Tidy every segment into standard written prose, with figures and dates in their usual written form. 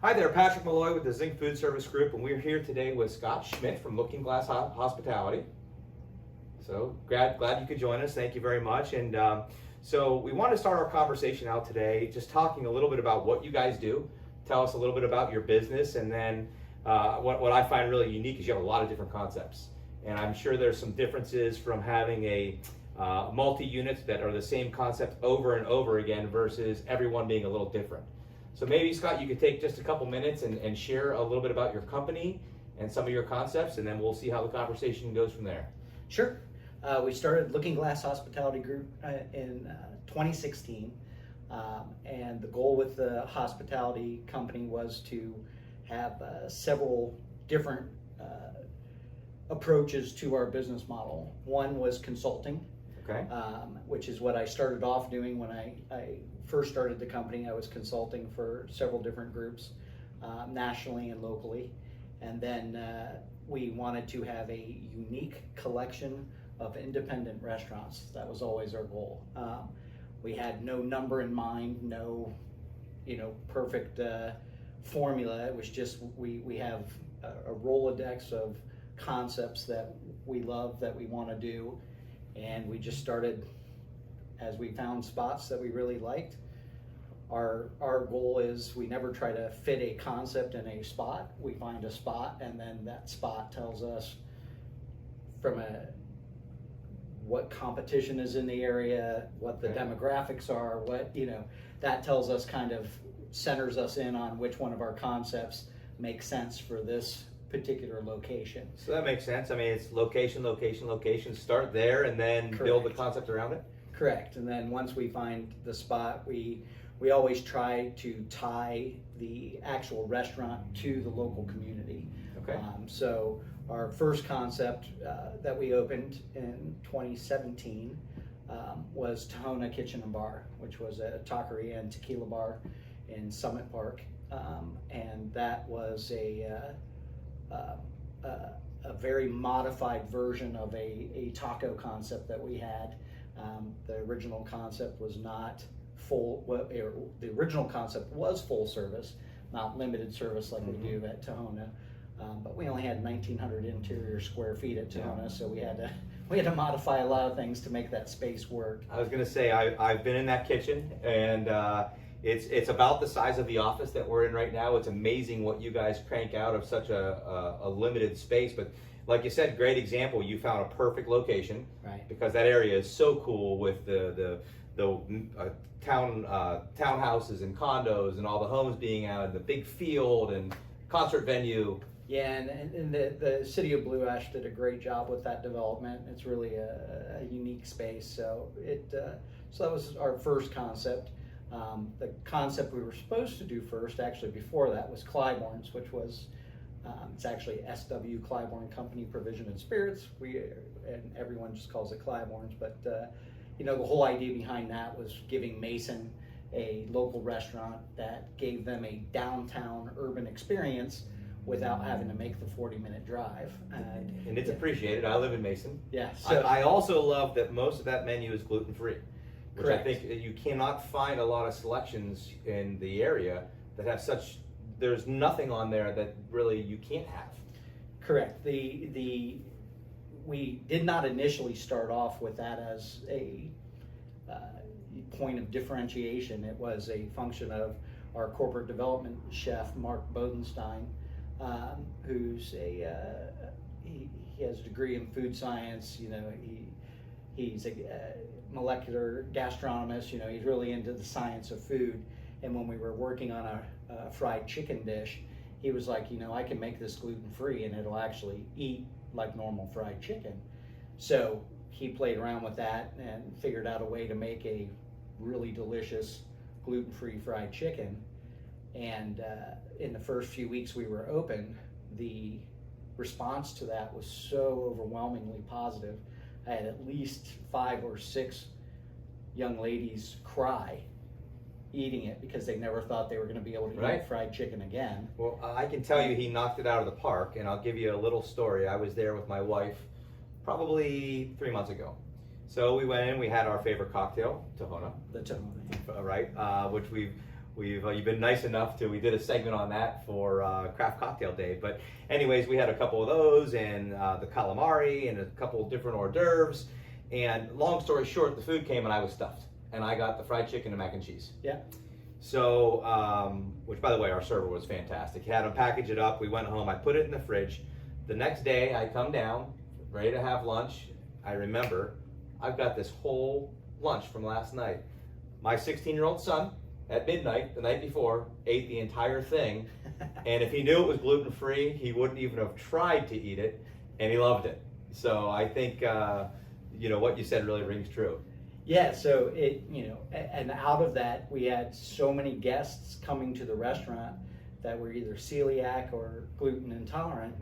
Hi there, Patrick Malloy with the Zinc Food Service Group, and we're here today with Scott Schmidt from Looking Glass Hospitality. So glad you could join us. Thank you very much. And so we want to start our conversation out today just talking a little bit about what you guys do. Tell us a little bit about your business, and then what I find really unique is you have a lot of different concepts. And I'm sure there's some differences from having a multi-units that are the same concept over and over again versus everyone being a little different. So maybe, Scott, you could take just a couple minutes and share a little bit about your company and some of your concepts, and then we'll see how the conversation goes from there. Sure. We started Looking Glass Hospitality Group in 2016, and the goal with the hospitality company was to have several different approaches to our business model. One was consulting, Okay. which is what I started off doing when I first started the company. I was consulting for several different groups, nationally and locally. And then we wanted to have a unique collection of independent restaurants. That was always our goal. We had no number in mind, no perfect formula. It was just we have a Rolodex of concepts that we love, that we want to do, and we just started as we found spots that we really liked. Our goal is we never try to fit a concept in a spot. We find a spot, and then that spot tells us from what competition is in the area, what the demographics are, that tells us, kind of centers us in on which one of our concepts makes sense for this particular location. So that makes sense. I mean, it's location, location, location. Start there and then build the concept around it? Correct. And then once we find the spot, we always try to tie the actual restaurant to the local community. Okay. So our first concept that we opened in 2017 was Tahona Kitchen and Bar, which was a taqueria and tequila bar in Summit Park. And that was a very modified version of a taco concept that we had. The original concept was not full. The original concept was full service, not limited service like we do at Tahona. But we only had 1,900 interior square feet at Tahona, so we had to modify a lot of things to make that space work. I was going to say I've been in that kitchen, and it's about the size of the office that we're in right now. It's amazing what you guys crank out of such a limited space. But like you said, great example. You found a perfect location, right? Because that area is so cool with the townhouses and condos and all the homes being out in the big field and concert venue. Yeah, and the city of Blue Ash did a great job with that development. It's really a unique space. So so that was our first concept. The concept we were supposed to do first, actually before that, was Clybourne's, which was it's actually SW Clybourne Company Provision and Spirits. And everyone just calls it Clybourne's, but the whole idea behind that was giving Mason a local restaurant that gave them a downtown urban experience without having to make the 40-minute drive. And it's appreciated. I live in Mason. Yeah. So I also love that most of that menu is gluten-free, which Correct. I think you cannot find a lot of selections in the area that have such. There's nothing on there that really you can't have. Correct. We did not initially start off with that as a point of differentiation. It was a function of our corporate development chef, Mark Bodenstein, who's he has a degree in food science. He's a molecular gastronomist. He's really into the science of food. And when we were working on a fried chicken dish, he was like, I can make this gluten-free and it'll actually eat like normal fried chicken. So he played around with that and figured out a way to make a really delicious gluten-free fried chicken. And in the first few weeks we were open, the response to that was so overwhelmingly positive. I had at least 5 or 6 young ladies cry eating it because they never thought they were going to be able to eat fried chicken again. Well, I can tell you he knocked it out of the park, and I'll give you a little story. I was there with my wife probably 3 months ago. So we went in, we had our favorite cocktail, Tahona. The Tahona. Right, which You've been nice enough to, we did a segment on that for Craft Cocktail Day. But anyways, we had a couple of those and the calamari and a couple of different hors d'oeuvres. And long story short, the food came and I was stuffed. And I got the fried chicken and mac and cheese. Yeah. So, which by the way, our server was fantastic. He had them package it up. We went home. I put it in the fridge. The next day, I come down, ready to have lunch. I remember I've got this whole lunch from last night. My 16-year-old son, at midnight the night before, ate the entire thing. And if he knew it was gluten-free, he wouldn't even have tried to eat it, and he loved it. So I think, what you said really rings true. Yeah, so and out of that, we had so many guests coming to the restaurant that were either celiac or gluten intolerant,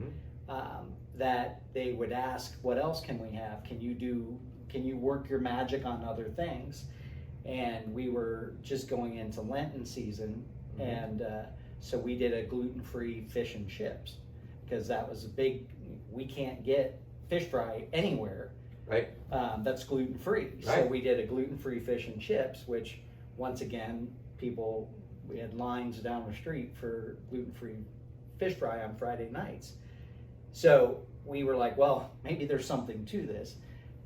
that they would ask, what else can we have? Can you work your magic on other things? And we were just going into Lenten season, and so we did a gluten-free fish and chips, because that was we can't get fish fry anywhere. Right. That's gluten-free. Right. So we did a gluten-free fish and chips, which once again, we had lines down the street for gluten-free fish fry on Friday nights. So we were like, well, maybe there's something to this.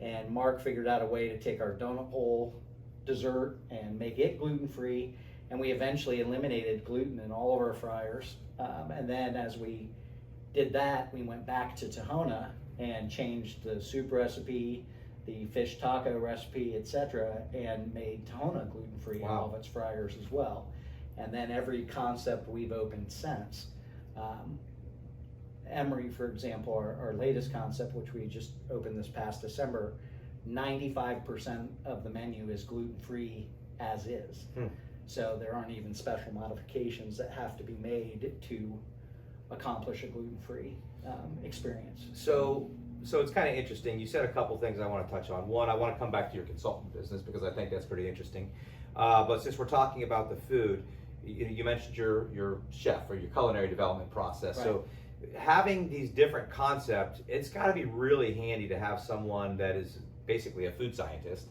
And Mark figured out a way to take our donut hole dessert and make it gluten-free. And we eventually eliminated gluten in all of our fryers. And then as we did that, we went back to Tahona and changed the soup recipe, the fish taco recipe, etc., and made Tahona gluten-free in all of its fryers as well. And then every concept we've opened since. Emory, for example, our latest concept, which we just opened this past December, 95% of the menu is gluten-free as is. So there aren't even special modifications that have to be made to accomplish a gluten-free experience. So it's kind of interesting. You said a couple things I want to touch on. One, I want to come back to your consultant business because I think that's pretty interesting. But since we're talking about the food, you mentioned your chef or your culinary development process. Right. So having these different concepts, it's got to be really handy to have someone that is basically a food scientist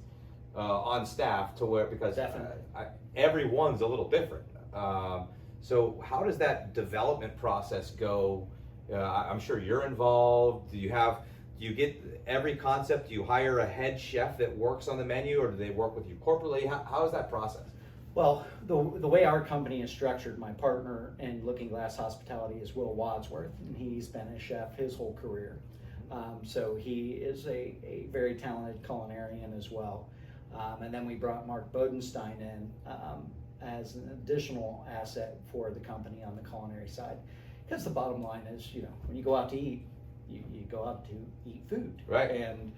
on staff because everyone's a little different. So how does that development process go? I'm sure you're involved. Do you get every concept? Do you hire a head chef that works on the menu, or do they work with you corporately? How is that process? Well, the way our company is structured, my partner in Looking Glass Hospitality is Will Wadsworth, and he's been a chef his whole career. So he is a very talented culinarian as well. And then we brought Mark Bodenstein in as an additional asset for the company on the culinary side. Because the bottom line is, when you go out to eat, you go out to eat food. Right. And,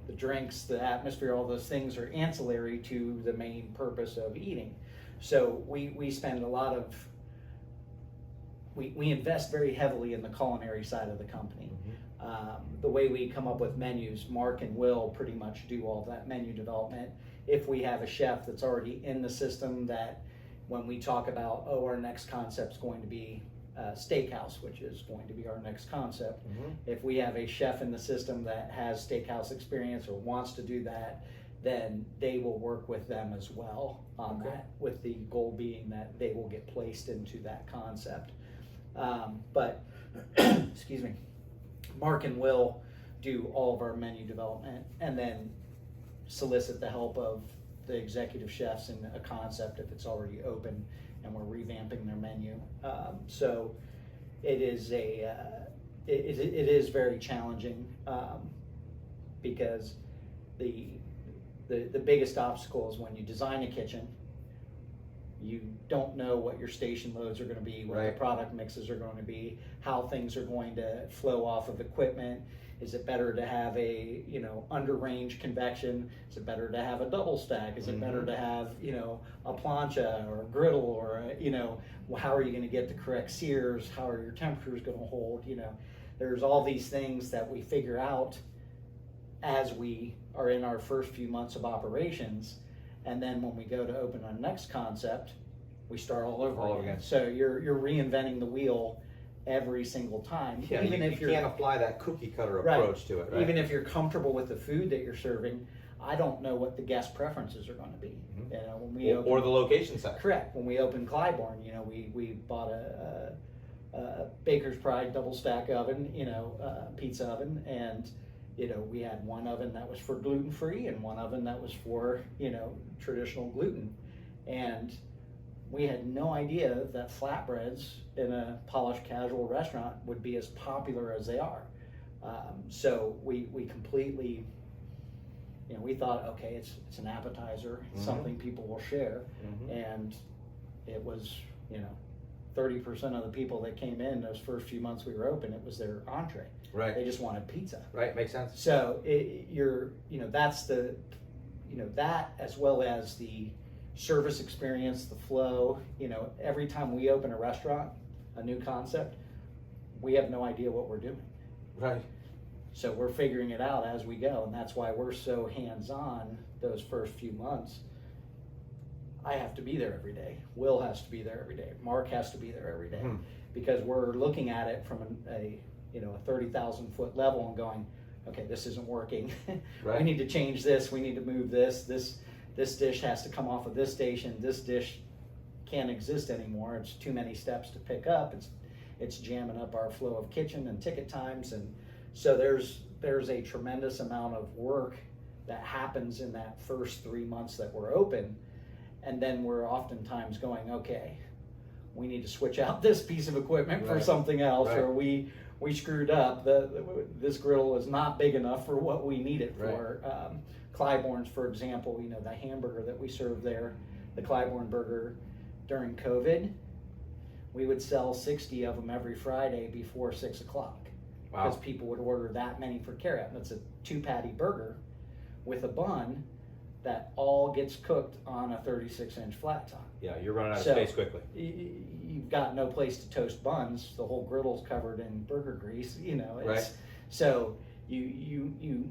the drinks, the atmosphere, all those things are ancillary to the main purpose of eating. So we spend a lot of, we invest very heavily in the culinary side of the company. The way we come up with menus, Mark and Will pretty much do all that menu development. If we have a chef that's already in the system, that when we talk about, our next concept's going to be steakhouse, which is going to be our next concept. If we have a chef in the system that has steakhouse experience or wants to do that, then they will work with them as well on that, with the goal being that they will get placed into that concept. But excuse me, Mark and Will do all of our menu development and then solicit the help of the executive chefs in a concept if it's already open and we're revamping their menu. So it is it is very challenging because the biggest obstacle is when you design a kitchen, you don't know what your station loads are going to be, what the product mixes are going to be, how things are going to flow off of equipment. Is it better to have a under range convection? Is it better to have a double stack? Is it better to have a plancha or a griddle or how are you going to get the correct sears? How are your temperatures going to hold? There's all these things that we figure out as we are in our first few months of operations, and then when we go to open our next concept, we start all over again. So you're reinventing the wheel every single time. Yeah, even if you can't apply that cookie cutter approach to it. Right? Even if you're comfortable with the food that you're serving, I don't know what the guest preferences are going to be. Mm-hmm. You know, when we or the location side. Correct. When we opened Clybourne, you know, we bought a Baker's Pride double stack oven, you know, pizza oven, and you know, we had one oven that was for gluten free and one oven that was for, you know, traditional gluten, and we had no idea that flatbreads in a polished casual restaurant would be as popular as they are. So we completely, you know, we thought, okay, it's an appetizer, it's something people will share, and it was, you know, 30% of the people that came in those first few months we were open, it was their entree. Right. They just wanted pizza. Right, makes sense. So you know, that's the, you know, that as well as the service experience, the flow. You know, every time we open a restaurant, a new concept, we have no idea what we're doing. Right. So we're figuring it out as we go, and that's why we're so hands-on those first few months. I have to be there every day. Will has to be there every day. Mark has to be there every day, because we're looking at it from a you know, a 30,000 foot level and going, okay, this isn't working. Right. We need to change this. We need to move this. This dish has to come off of this station. This dish can't exist anymore. It's too many steps to pick up. It's jamming up our flow of kitchen and ticket times, and so there's a tremendous amount of work that happens in that first 3 months that we're open, and then we're oftentimes going, okay, we need to switch out this piece of equipment for something else, or we screwed up. This griddle is not big enough for what we need it for. Clybourne's, for example, you know, the hamburger that we serve there, the Clybourne burger, during COVID, we would sell 60 of them every Friday before 6 o'clock. Wow. Because people would order that many for carryout. And it's a 2-patty burger with a bun that all gets cooked on a 36-inch flat top. Yeah, you're running out of space quickly. You've got no place to toast buns. The whole griddle's covered in burger grease. You know, so you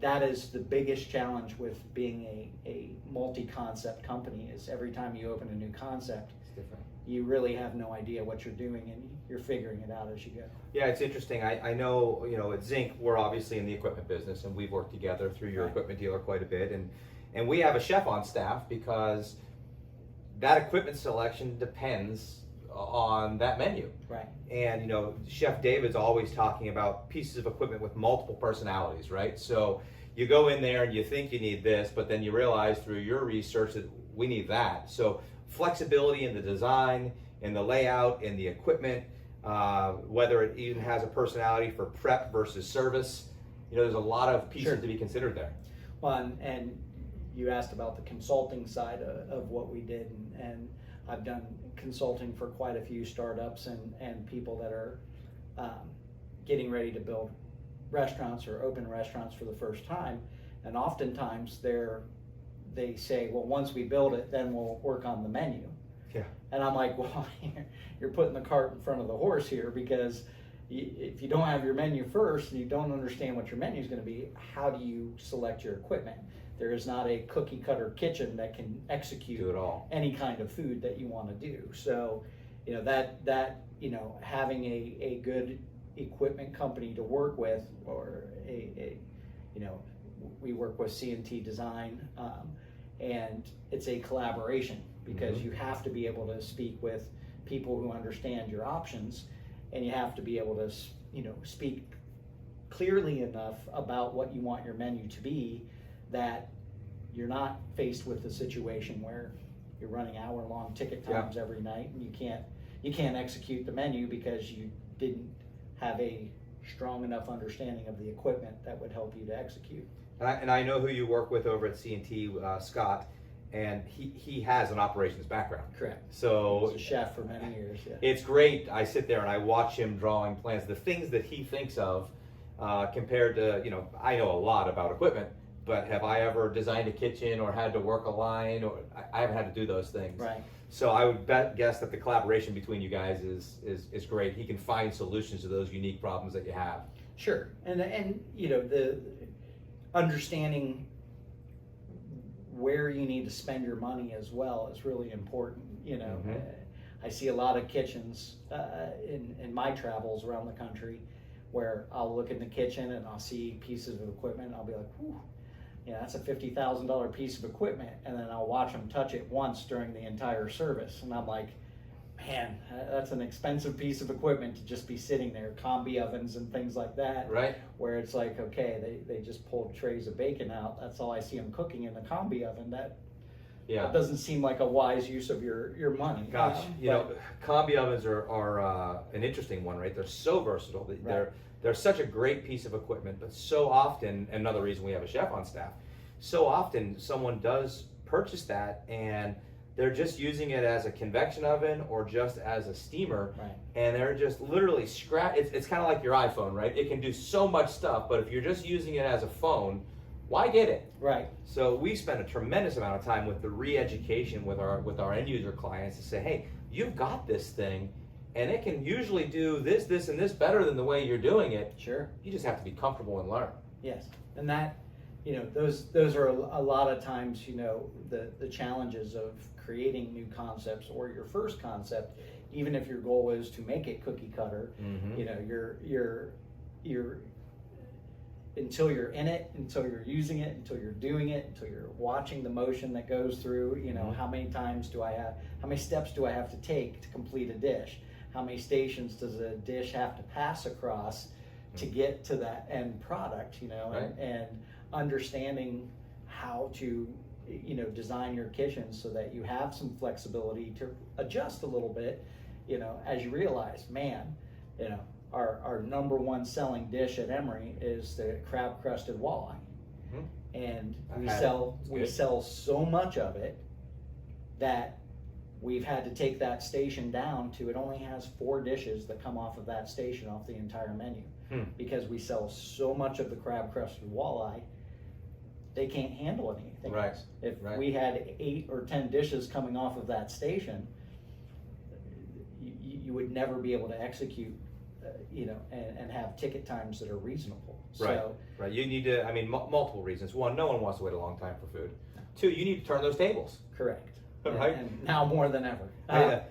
that is the biggest challenge with being a multi-concept company. Is every time you open a new concept, It's different. You really have no idea what you're doing, and you're figuring it out as you go. Yeah, it's interesting. I know, you know, at Zinc, we're obviously in the equipment business, and we've worked together through your equipment dealer quite a bit, and we have a chef on staff because that equipment selection depends on that menu. Right. And, you know, Chef David's always talking about pieces of equipment with multiple personalities, right? So you go in there and you think you need this, but then you realize through your research that we need that. So flexibility in the design, in the layout, in the equipment, whether it even has a personality for prep versus service. You know, there's a lot of pieces to be considered there. Well, and you asked about the consulting side of what we did, and I've done consulting for quite a few startups and people that are getting ready to build restaurants or open restaurants for the first time, and oftentimes they say, well, once we build it, then we'll work on the menu. Yeah. And I'm like, well, you're putting the cart in front of the horse here, because if you don't have your menu first and you don't understand what your menu is going to be, how do you select your equipment? There is not a cookie cutter kitchen that can execute Do it all. any kind of food that you want to do. So, you know, that you know, having a good equipment company to work with, or you know, we work with C&T Design, and it's a collaboration, because you have to be able to speak with people who understand your options, and you have to be able to, you know, speak clearly enough about what you want your menu to be, that you're not faced with a situation where you're running hour-long ticket times every night, and you can't execute the menu because you didn't have a strong enough understanding of the equipment that would help you to execute. And I know who you work with over at C&T, Scott, and he has an operations background. Correct. So He's a chef for many years. Yeah. it's great. I sit there and I watch him drawing plans, the things that he thinks of, compared to, you know, I know a lot about equipment, but have I ever designed a kitchen or had to work a line, or I haven't had to do those things. Right. So I would guess that the collaboration between you guys is great. He can find solutions to those unique problems that you have. Sure. And you know, the understanding where you need to spend your money as well is really important. You know, I see a lot of kitchens in my travels around the country where I'll look in the kitchen and I'll see pieces of equipment and I'll be like, whew, that's a $50,000 piece of equipment, and then I'll watch them touch it once during the entire service, and I'm like, man, that's an expensive piece of equipment to just be sitting there, combi ovens and things like that. Right. Where it's like, okay, they just pulled trays of bacon out. That's all I see them cooking in the combi oven. That doesn't seem like a wise use of your money. Gosh, combi ovens are an interesting one, right? They're so versatile. They're such a great piece of equipment, but so often, another reason we have a chef on staff, so often someone does purchase that and they're just using it as a convection oven or just as a steamer, right. And they're just literally it's kind of like your iPhone, right? It can do so much stuff, but if you're just using it as a phone, why get it? Right. So we spend a tremendous amount of time with the re-education with our end user clients to say, hey, you've got this thing, and it can usually do this, this, and this better than the way you're doing it. Sure. You just have to be comfortable and learn. Yes, and that, those are a lot of times, the challenges of creating new concepts or your first concept, even if your goal is to make it cookie cutter, you're until you're in it, until you're using it, until you're doing it, until you're watching the motion that goes through, how many steps do I have to take to complete a dish? How many stations does a dish have to pass across to get to that end product, Right. and understanding how to, design your kitchen so that you have some flexibility to adjust a little bit, as you realize, man, our number one selling dish at Emory is the crab crusted walleye. Mm-hmm. And we sell so much of it that we've had to take that station down to, it only has 4 dishes that come off of that station off the entire menu. Because we sell so much of the crab crusted walleye, they can't handle anything right. else. If we had 8 or 10 dishes coming off of that station, you would never be able to execute, and have ticket times that are reasonable. Right. You need to, multiple reasons. 1, no one wants to wait a long time for food. 2, you need to turn those tables. Correct. Right. And now more than ever.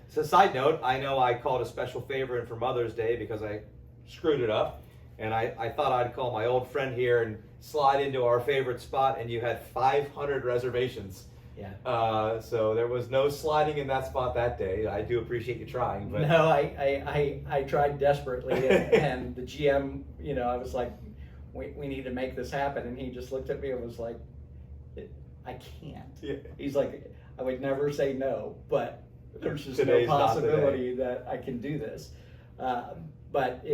So side note, I know I called a special favor in for Mother's Day because I screwed it up. And I thought I'd call my old friend here and slide into our favorite spot, and you had 500 reservations. Yeah. So there was no sliding in that spot that day. I do appreciate you trying. But no, I tried desperately, and the GM, I was like, we need to make this happen. And he just looked at me and was like, I can't. Yeah. He's like, I would never say no, but there's just Today's no not the day. possibility that I can do this. But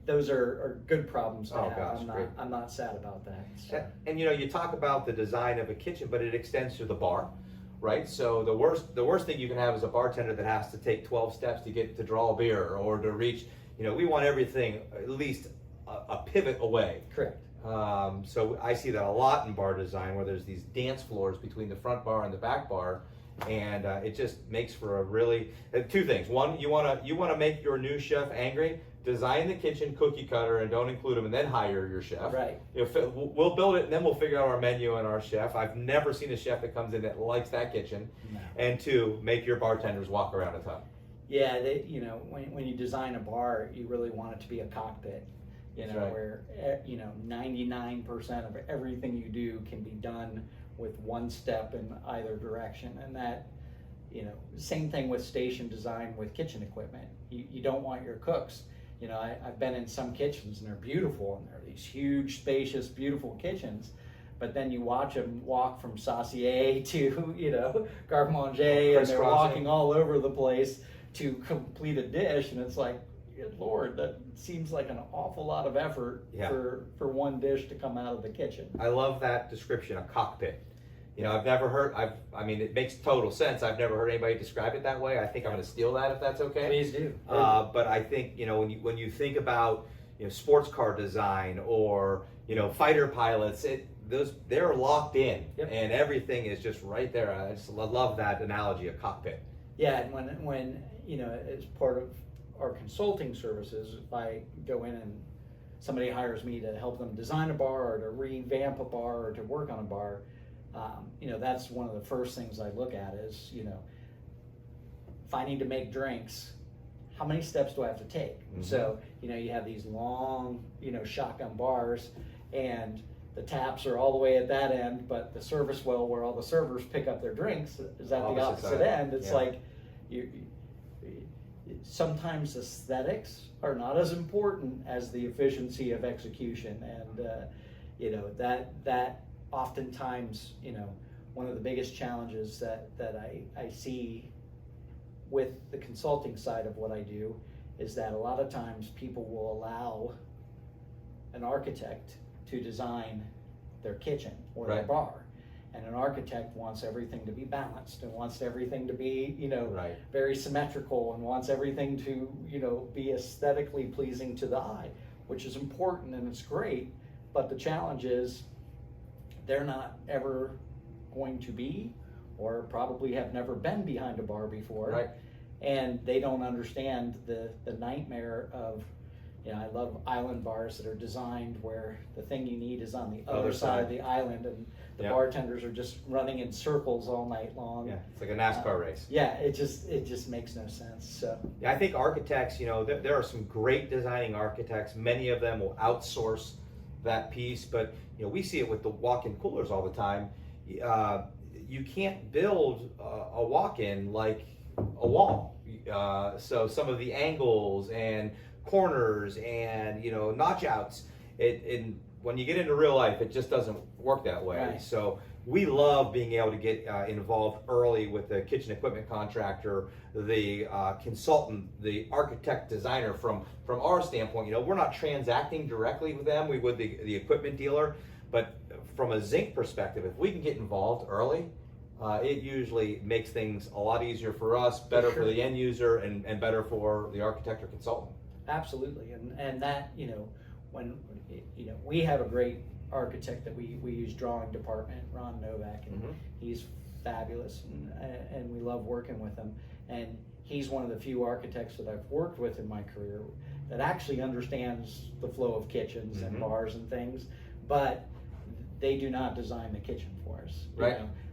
those are good problems to have. Gosh, I'm not sad about that. So. And you talk about the design of a kitchen, but it extends to the bar, right? So the worst thing you can have is a bartender that has to take 12 steps to draw a beer or to reach. We want everything at least a pivot away. Correct. So I see that a lot in bar design, where there's these dance floors between the front bar and the back bar, and it just makes for a really 2 things. 1, you want to make your new chef angry. Design the kitchen cookie cutter and don't include them, and then hire your chef. Right. We'll build it, and then we'll figure out our menu and our chef. I've never seen a chef that comes in that likes that kitchen. No. And 2, make your bartenders walk around a ton. Yeah, when you design a bar, you really want it to be a cockpit. That's right. Where 99% of everything you do can be done with 1 step in either direction, and that. Same thing with station design with kitchen equipment. You don't want your cooks. I've been in some kitchens and they're beautiful, and they're these huge, spacious, beautiful kitchens. But then you watch them walk from saucier to, garde manger, and they're walking all over the place to complete a dish. And it's like, good Lord, that seems like an awful lot of effort for one dish to come out of the kitchen. I love that description, a cockpit. I've never heard, it makes total sense. I've never heard anybody describe it that way. I think I'm going to steal that if that's okay. Please do. But I think, when you think about, sports car design or, fighter pilots, they're locked in. Yep. And everything is just right there. I just love that analogy, a cockpit. Yeah, and when as part of our consulting services, if I go in and somebody hires me to help them design a bar or to revamp a bar or to work on a bar, that's one of the first things I look at is, if I need to make drinks, how many steps do I have to take? Mm-hmm. So, you have these long, shotgun bars, and the taps are all the way at that end, but the service well where all the servers pick up their drinks is at the opposite end. It's like, sometimes aesthetics are not as important as the efficiency of execution, and that oftentimes, one of the biggest challenges that I see with the consulting side of what I do is that a lot of times people will allow an architect to design their kitchen or their bar, and an architect wants everything to be balanced and wants everything to be very symmetrical and wants everything to be aesthetically pleasing to the eye, which is important and it's great, but the challenge is they're not ever going to be, or probably have never been behind a bar before, and they don't understand the nightmare of, I love island bars that are designed where the thing you need is on the other side of the island, and the bartenders are just running in circles all night long. Yeah, it's like a NASCAR race. Yeah, it just makes no sense. So yeah, I think architects, there are some great designing architects. Many of them will outsource that piece, but we see it with the walk-in coolers all the time. You can't build a walk-in like a wall. So some of the angles and corners and notch outs, when you get into real life, it just doesn't work that way. Right. So we love being able to get involved early with the kitchen equipment contractor, the consultant, the architect designer. From our standpoint, we're not transacting directly with them. We would the equipment dealer, but from a zinc perspective, if we can get involved early, it usually makes things a lot easier for us, better for the end user, and better for the architect or consultant. Absolutely, and that when we have a great architect that we use, drawing department, Ron Novak, and he's fabulous, and we love working with him. And he's one of the few architects that I've worked with in my career that actually understands the flow of kitchens and bars and things, but they do not design the kitchen for us.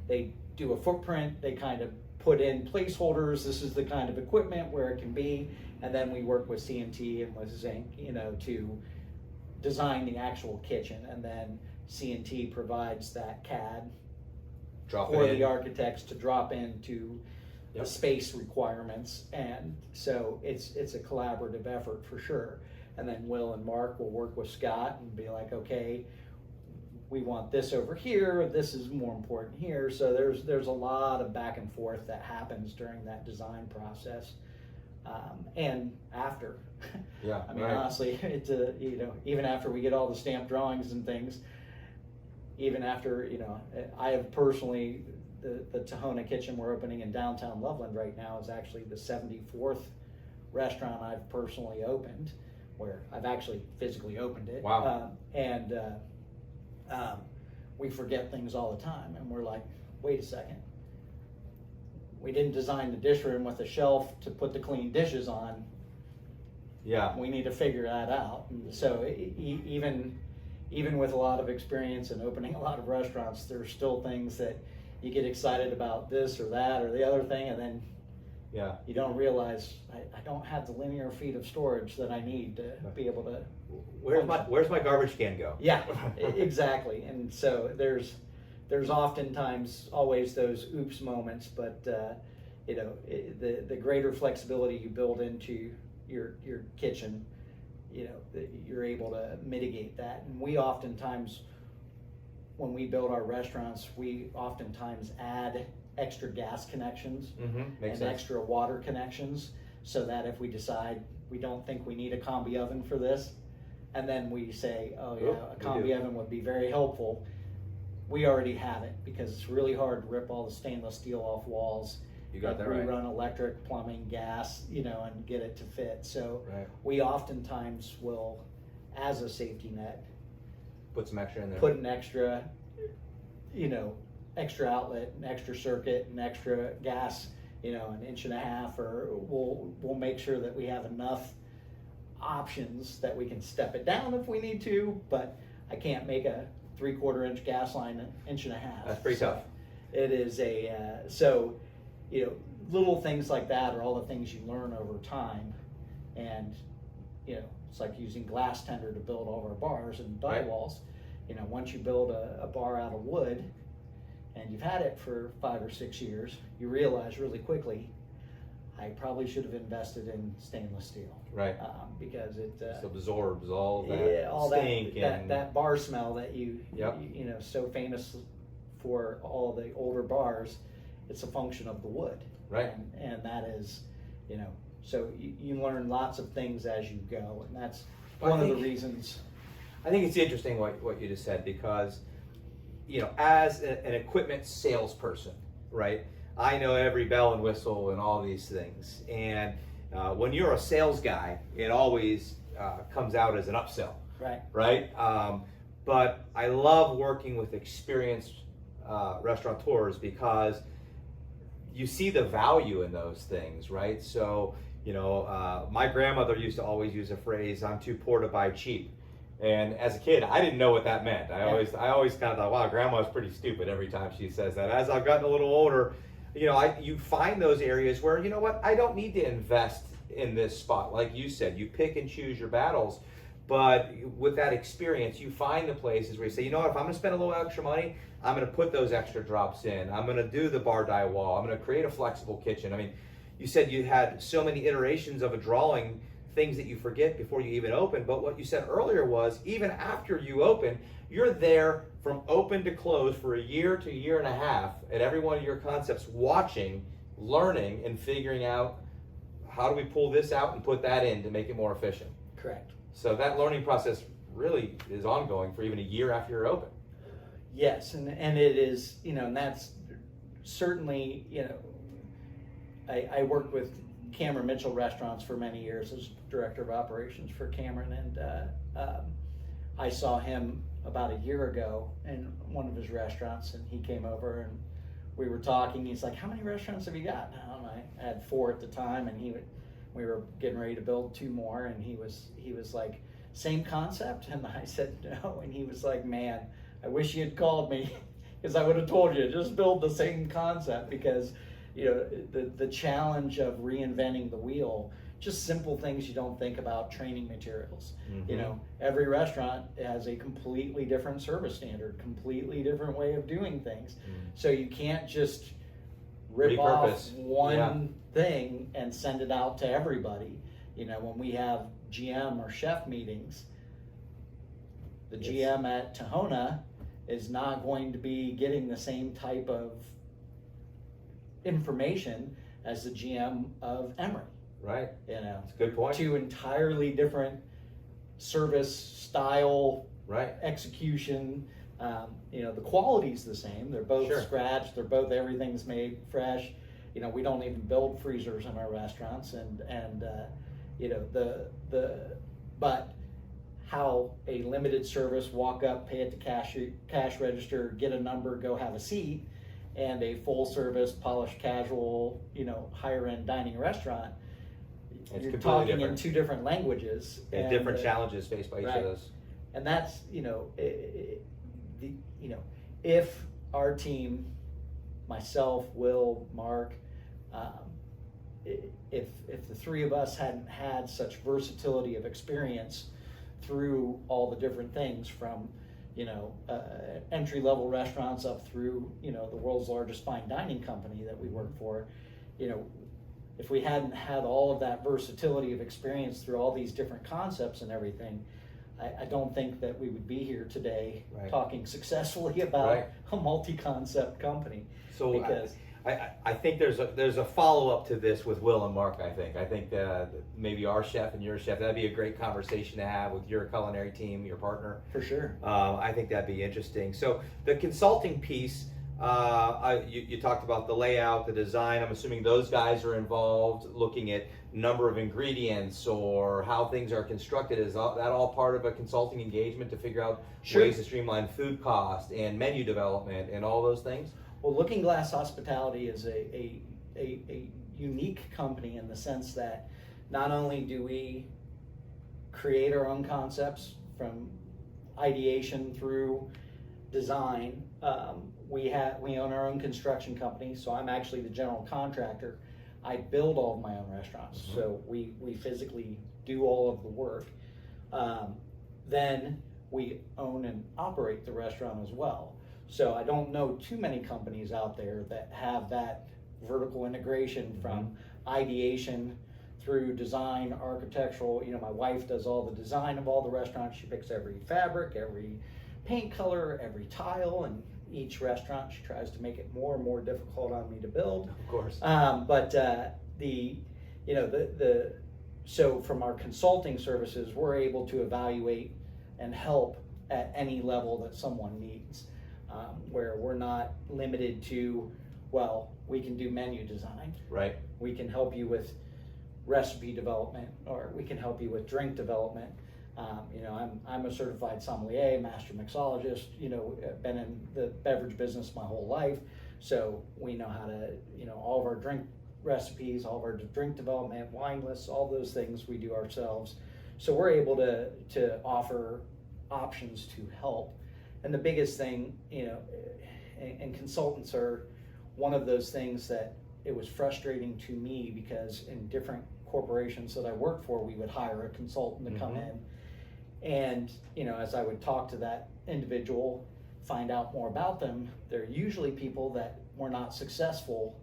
They do a footprint, they kind of put in placeholders, this is the kind of equipment where it can be, and then we work with CNT and with zinc, to design the actual kitchen, and then CNT provides that CAD for the architects to drop into the space requirements, and so it's a collaborative effort for sure. And then Will and Mark will work with Scott and be like, okay, we want this over here, this is more important here. So there's a lot of back and forth that happens during that design process, and after. I mean, honestly, it's even after we get all the stamped drawings and things, even after, I have personally, the Tahona kitchen we're opening in downtown Loveland right now is actually the 74th restaurant I've personally opened, where I've actually physically opened it. Wow. We forget things all the time, and we're like, wait a second, we didn't design the dish room with a shelf to put the clean dishes on. Yeah. We need to figure that out. And so even with a lot of experience in opening a lot of restaurants, there's still things that you get excited about, this or that or the other thing, and then you don't realize I don't have the linear feet of storage that I need to be able to. Where's my garbage can go? Yeah, exactly. And so there's oftentimes always those oops moments, but the greater flexibility you build into your kitchen, you're able to mitigate that. And we oftentimes, when we build our restaurants, we oftentimes add extra gas connections and extra water connections, so that if we decide we don't think we need a combi oven for this, and then we say, oh yeah, a combi oven would be very helpful, we already have it, because it's really hard to rip all the stainless steel off walls. You got that right. We run electric, plumbing, gas, and get it to fit. So we oftentimes will, as a safety net, put some extra in there. Put an extra, extra outlet, an extra circuit, an extra gas, an inch and a half, or we'll make sure that we have enough options that we can step it down if we need to, but I can't make a 3/4 inch gas line an inch and a half. That's pretty tough. It is little things like that are all the things you learn over time And, it's like using glass tender to build all of our bars and die Right. walls. Once you build a bar out of wood and you've had it for 5 or 6 years, you realize really quickly, I probably should have invested in stainless steel. Right. Because it Just absorbs all that stink and that bar smell that you Yep. so famous for all the older bars. It's a function of the wood. Right. And that is, so you learn lots of things as you go, and that's Well, one of the reasons. I think it's interesting what you just said, because as an equipment salesperson, right, I know every bell and whistle and all these things, and when you're a sales guy, it always comes out as an upsell, right? But I love working with experienced restaurateurs, because you see the value in those things, right? So my grandmother used to always use a phrase, "I'm too poor to buy cheap." And as a kid, I didn't know what that meant. I always kind of thought, wow, grandma's pretty stupid every time she says that. As I've gotten a little older, you find those areas where, I don't need to invest in this spot. Like you said, you pick and choose your battles. But with that experience, you find the places where you say, if I'm going to spend a little extra money, I'm going to put those extra drops in. I'm going to do the bar die wall. I'm going to create a flexible kitchen. I mean, you said you had so many iterations of a drawing, things that you forget before you even open. But what you said earlier was, even after you open, you're there from open to close for a year to a year and a half at every one of your concepts, watching, learning, and figuring out, how do we pull this out and put that in to make it more efficient? Correct. So that learning process really is ongoing for even a year after you're open. Yes, and it is, and that's certainly, I worked with Cameron Mitchell Restaurants for many years as director of operations for Cameron, and I saw him about a year ago in one of his restaurants, and he came over and we were talking. He's like, "How many restaurants have you got now?" And I had 4 at the time, and we were getting ready to build 2 more, and he was like, "Same concept?" And I said, "No." And he was like, "Man, I wish you had called me, because I would have told you, just build the same concept." Because the challenge of reinventing the wheel, just simple things you don't think about, training materials. Mm-hmm. Every restaurant has a completely different service standard, completely different way of doing things. So you can't just rip off one thing and send it out to everybody. When we have GM or chef meetings, the GM at Tahona is not going to be getting the same type of information as the GM of Emory. Right. It's a good point. 2 entirely different service style, right, execution. The quality's the same. They're both scratch. They're both, everything's made fresh. We don't even build freezers in our restaurants, and but how a limited service, walk up, pay at the cash register, get a number, go have a seat, and a full service, polished, casual, higher end dining restaurant, you're talking different. In 2 different languages and different challenges faced by each of those. And that's if our team, myself, Will, Mark, if the 3 of us hadn't had such versatility of experience through all the different things, from entry-level restaurants up through the world's largest fine dining company that we work for, if we hadn't had all of that versatility of experience through all these different concepts and everything, I don't think that we would be here today talking successfully about a multi-concept company. So because I think there's a follow-up to this with Will and Mark. I think maybe our chef and your chef, that'd be a great conversation to have with your culinary team, your partner. For sure. I think that'd be interesting. So the consulting piece, you talked about the layout, the design. I'm assuming those guys are involved, looking at number of ingredients or how things are constructed. Is that all part of a consulting engagement to figure out ways to streamline food cost and menu development and all those things? Well, Looking Glass Hospitality is a unique company in the sense that not only do we create our own concepts from ideation through design, we own our own construction company, so I'm actually the general contractor. I build all of my own restaurants, so we physically do all of the work. Then we own and operate the restaurant as well. So I don't know too many companies out there that have that vertical integration from ideation through design, architectural. You know, my wife does all the design of all the restaurants. She picks every fabric, every paint color, every tile, and each restaurant she tries to make it more and more difficult on me to build. Of course. So from our consulting services, we're able to evaluate and help at any level that someone needs, where we're not limited to, well, we can do menu design. Right. We can help you with recipe development, or we can help you with drink development. I'm a certified sommelier, master mixologist. Been in the beverage business my whole life, so we know how to, all of our drink recipes, all of our drink development, wine lists, all those things we do ourselves. So we're able to offer options to help. And the biggest thing, and consultants are one of those things that it was frustrating to me, because in different corporations that I worked for, we would hire a consultant to come in. And, as I would talk to that individual, find out more about them, they're usually people that were not successful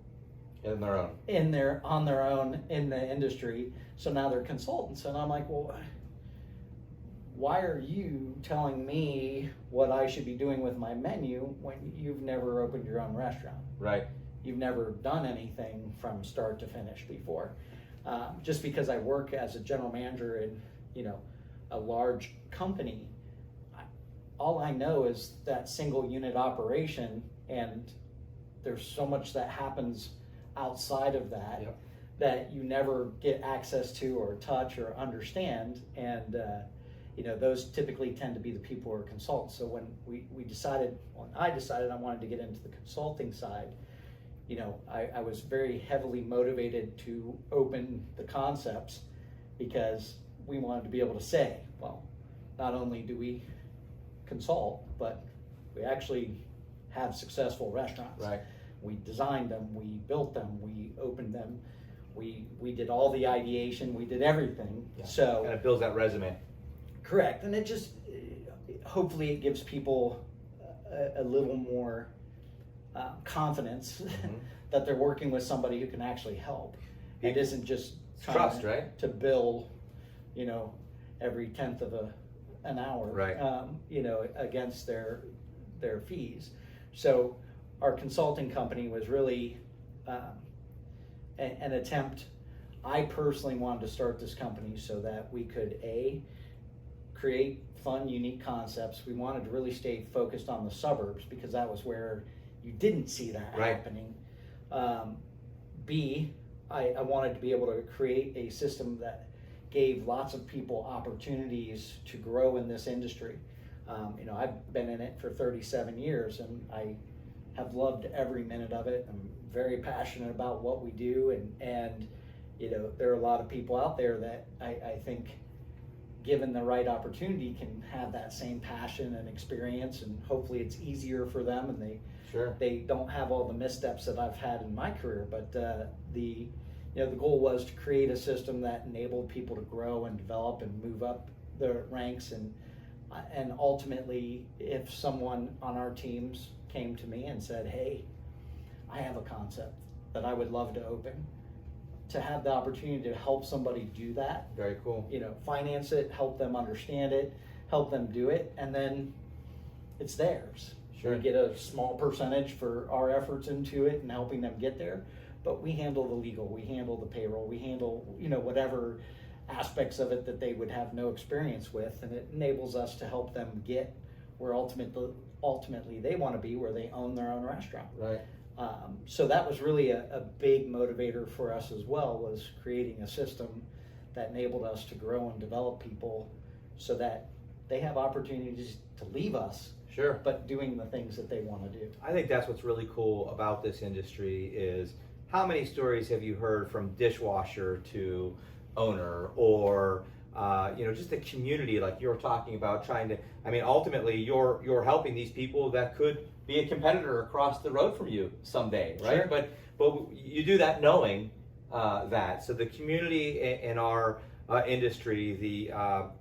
On their own in the industry. So now they're consultants. And I'm like, well, why are you telling me what I should be doing with my menu when you've never opened your own restaurant? Right. You've never done anything from start to finish before. Just because I work as a general manager in, a large company, all I know is that single unit operation, and there's so much that happens outside of that that you never get access to or touch or understand. And those typically tend to be the people who are consultants. So when I decided I wanted to get into the consulting side, I was very heavily motivated to open the concepts, because we wanted to be able to say, well, not only do we consult, but we actually have successful restaurants. Right. We designed them, we built them, we opened them, we did all the ideation, we did everything. Yeah. So kind of builds that resume. Correct, and it just, hopefully it gives people a little more confidence that they're working with somebody who can actually help. It isn't just Trust, right? To bill, every 10th of an hour, right? Against their fees. So our consulting company was really an attempt. I personally wanted to start this company so that we could create fun, unique concepts. We wanted to really stay focused on the suburbs, because that was where you didn't see that happening. B, I wanted to be able to create a system that gave lots of people opportunities to grow in this industry. I've been in it for 37 years, and I have loved every minute of it. I'm very passionate about what we do, and there are a lot of people out there that I think, given the right opportunity, can have that same passion and experience, and hopefully it's easier for them, and they don't have all the missteps that I've had in my career. But the goal was to create a system that enabled people to grow and develop and move up the ranks, and ultimately, if someone on our teams came to me and said, hey, I have a concept that I would love to open, to have the opportunity to help somebody do that. Very cool. Finance it, help them understand it, help them do it, and then it's theirs. Sure. We get a small percentage for our efforts into it and helping them get there, but we handle the legal, we handle the payroll, we handle, whatever aspects of it that they would have no experience with, and it enables us to help them get where ultimately they want to be, where they own their own restaurant. Right. So that was really a big motivator for us as well, was creating a system that enabled us to grow and develop people so that they have opportunities to leave us, sure, but doing the things that they want to do. I think that's what's really cool about this industry is how many stories have you heard from dishwasher to owner, or just the community, like you're talking about, trying to, ultimately you're helping these people that could be a competitor across the road from you someday, right? Sure. But you do that knowing that. So the community in our industry,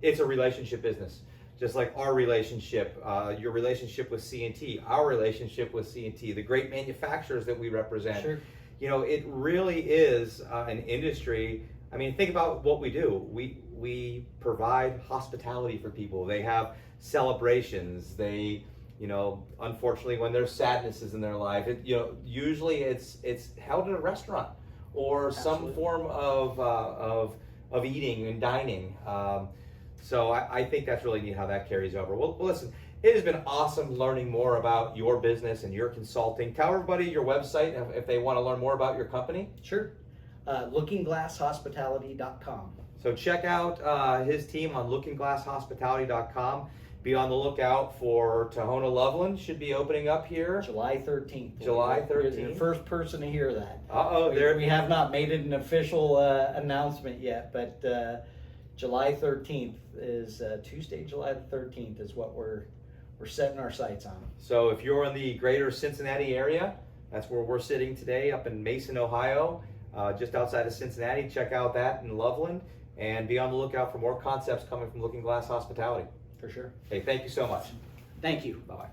it's a relationship business. Just like our relationship, your relationship with C&T, our relationship with C&T, the great manufacturers that we represent. Sure. You know, it really is an industry. I mean, think about what we do. We provide hospitality for people. They have celebrations. They, you know, unfortunately, when there's sadnesses in their life, usually it's held in a restaurant or some form of eating and dining. So I think that's really neat how that carries over. Well, listen, it has been awesome learning more about your business and your consulting. Tell everybody your website if they want to learn more about your company. Sure. LookingGlassHospitality.com. So check out his team on LookingGlassHospitality.com. Be on the lookout for Tohono Loveland. Should be opening up here. July 13th. July 13th. You're the first person to hear that. We have not made it an official announcement yet, but July 13th is Tuesday, July the 13th is what we're setting our sights on. So if you're in the greater Cincinnati area, that's where we're sitting today, up in Mason, Ohio, just outside of Cincinnati. Check out that in Loveland, and be on the lookout for more concepts coming from Looking Glass Hospitality. For sure. Hey, thank you so much. Thank you. Bye-bye.